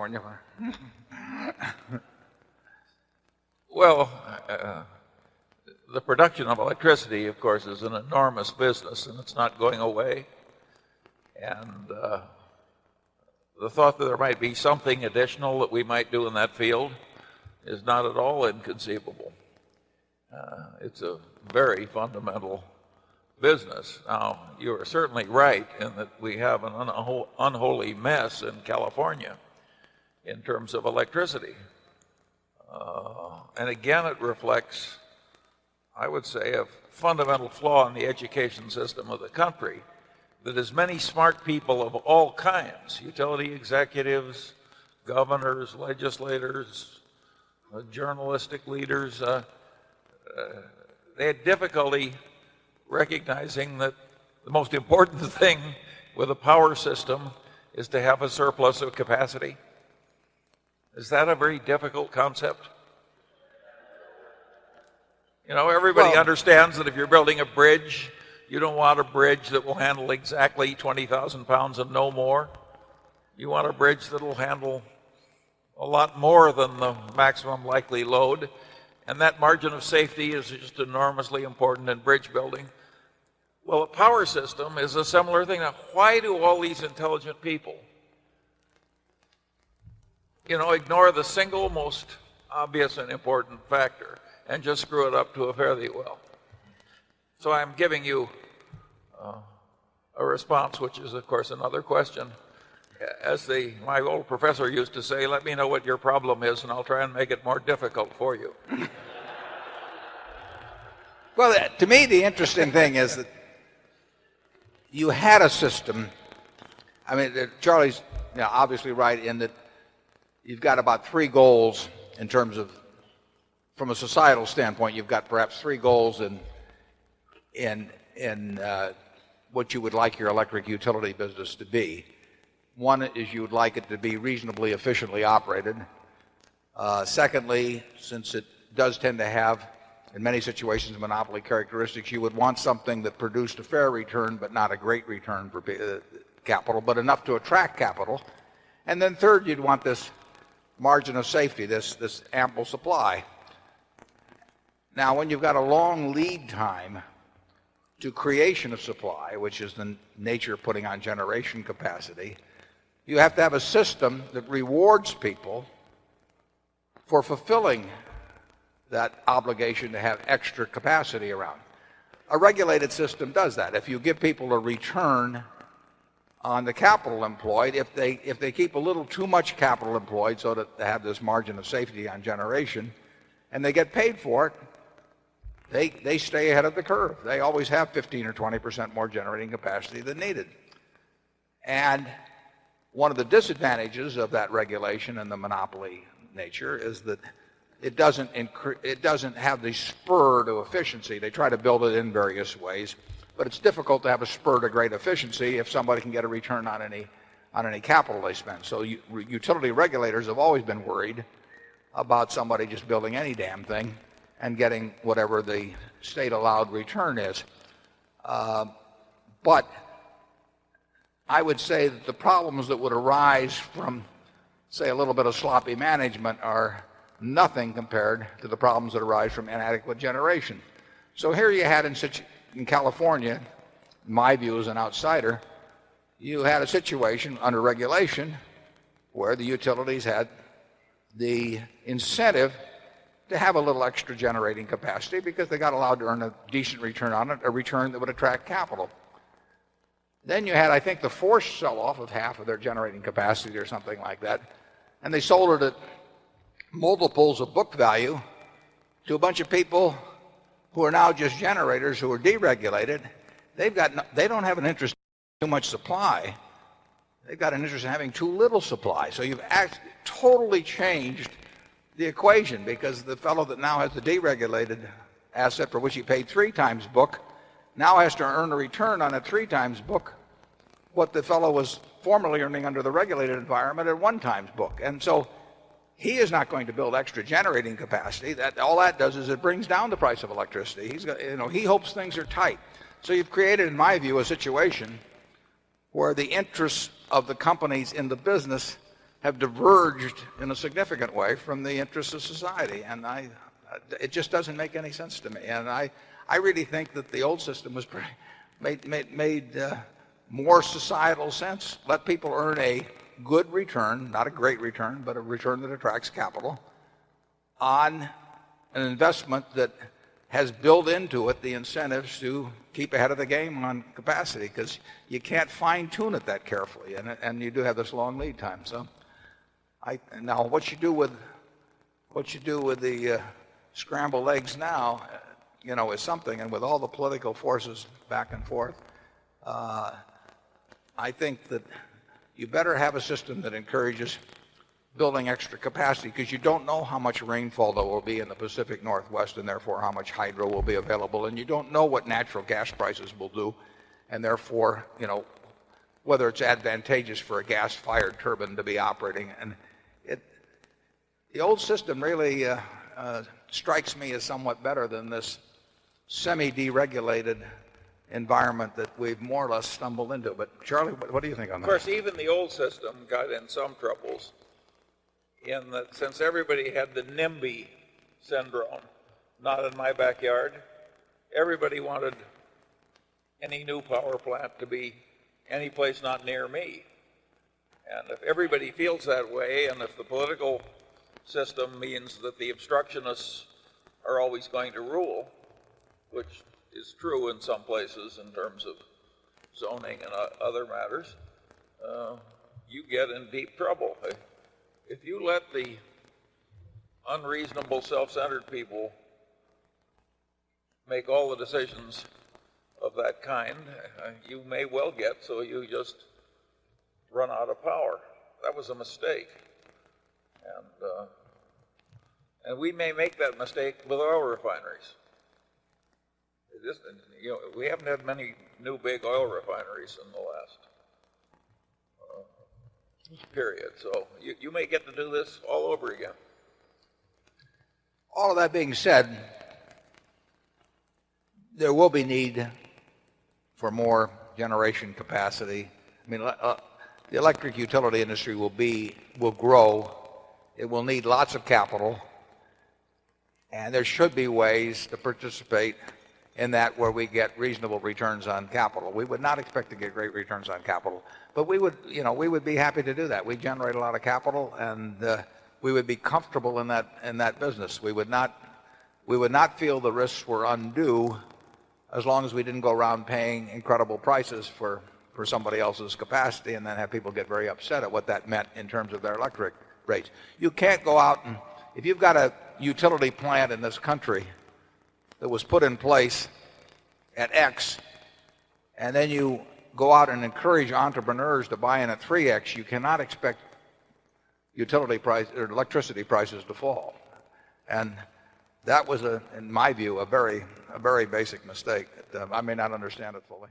California. Well, the production of electricity, of course, is an enormous business, and it's not going away. And the thought that there might be something additional that we might do in that field is not at all inconceivable. It's a very fundamental business. Now, you are certainly right in that we have an unholy mess in California in terms of electricity. And again, it reflects, I would say, a fundamental flaw in the education system of the country, that as many smart people of all kinds, utility executives, governors, legislators, journalistic leaders, they had difficulty recognizing that the most important thing with a power system is to have a surplus of capacity. Is that a very difficult concept? You know, everybody understands that if you're building a bridge, you don't want a bridge that will handle exactly 20,000 pounds and no more. You want a bridge that will handle a lot more than the maximum likely load. And that margin of safety is just enormously important in bridge building. Well, a power system is a similar thing. Now, why do all these intelligent people, ignore the single most obvious and important factor and just screw it up to a fare thee well? So I'm giving you a response, which is, of course, another question. As my old professor used to say, let me know what your problem is, and I'll try and make it more difficult for you. Well, to me, the interesting thing is that you had a system. I mean, Charlie's obviously right in that you've got about three goals in terms of, from a societal standpoint, you've got perhaps three goals in what you would like your electric utility business to be. One is you would like it to be reasonably efficiently operated. Secondly, since it does tend to have, in many situations, monopoly characteristics, you would want something that produced a fair return, but not a great return for capital, but enough to attract capital. And then third, you'd want this margin of safety, this ample supply. Now, when you've got a long lead time to creation of supply, which is the nature of putting on generation capacity, you have to have a system that rewards people for fulfilling that obligation to have extra capacity around. A regulated system does that. If you give people a return on the capital employed, if they keep a little too much capital employed so that they have this margin of safety on generation, and they get paid for it, they stay ahead of the curve. They always have 15 or 20% more generating capacity than needed. And one of the disadvantages of that regulation and the monopoly nature is that it doesn't have the spur to efficiency. They try to build it in various ways, but it's difficult to have a spur to great efficiency if somebody can get a return on any capital they spend. So utility regulators have always been worried about somebody just building any damn thing and getting whatever the state allowed return is. But I would say that the problems that would arise from, say, a little bit of sloppy management are nothing compared to the problems that arise from inadequate generation. So here you had in California, in my view as an outsider, you had a situation under regulation where the utilities had the incentive to have a little extra generating capacity because they got allowed to earn a decent return on it, a return that would attract capital. Then you had, I think, the forced sell-off of half of their generating capacity or something like that, and they sold it at multiples of book value to a bunch of people who are now just generators who are deregulated. They don't have an interest in too much supply. They've got an interest in having too little supply. So you've totally changed the equation because the fellow that now has the deregulated asset for which he paid 3 times book now has to earn a return on a 3 times book what the fellow was formerly earning under the regulated environment at 1 times book. And so he is not going to build extra generating capacity. All that does is it brings down the price of electricity. He hopes things are tight. So you've created, in my view, a situation where the interests of the companies in the business have diverged in a significant way from the interests of society. And it just doesn't make any sense to me. And I really think that the old system was made more societal sense. Let people earn a good return, not a great return, but a return that attracts capital on an investment that has built into it the incentives to keep ahead of the game on capacity, because you can't fine tune it that carefully, and you do have this long lead time. So now what you do with the scrambled eggs now, is something. And with all the political forces back and forth, I think that you better have a system that encourages building extra capacity, because you don't know how much rainfall there will be in the Pacific Northwest, and therefore how much hydro will be available, and you don't know what natural gas prices will do, and therefore whether it's advantageous for a gas-fired turbine to be operating. And the old system really strikes me as somewhat better than this semi-deregulated environment that we've more or less stumbled into. But Charlie, what do you think on that? Of course, even the old system got in some troubles, in that since everybody had the NIMBY syndrome, not in my backyard, everybody wanted any new power plant to be any place not near me. And if everybody feels that way, and if the political system means that the obstructionists are always going to rule, which is true in some places in terms of zoning and other matters, you get in deep trouble. If you let the unreasonable, self-centered people make all the decisions of that kind, you may well get so you just run out of power. That was a mistake. And we may make that mistake with oil refineries. We haven't had many new big oil refineries in the last period. So you may get to do this all over again. All of that being said, there will be need for more generation capacity. I mean, the electric utility industry will grow. It will need lots of capital, and there should be ways to participate in that where we get reasonable returns on capital. We would not expect to get great returns on capital, but we would be happy to do that. We generate a lot of capital, and we would be comfortable in that business. We would not feel the risks were undue as long as we didn't go around paying incredible prices for somebody else's capacity and then have people get very upset at what that meant in terms of their electric rates. You can't go out and, if you've got a utility plant in this country that was put in place at X, and then you go out and encourage entrepreneurs to buy in at 3X, you cannot expect utility price or electricity prices to fall. And that was, in my view, a very basic mistake. I may not understand it fully.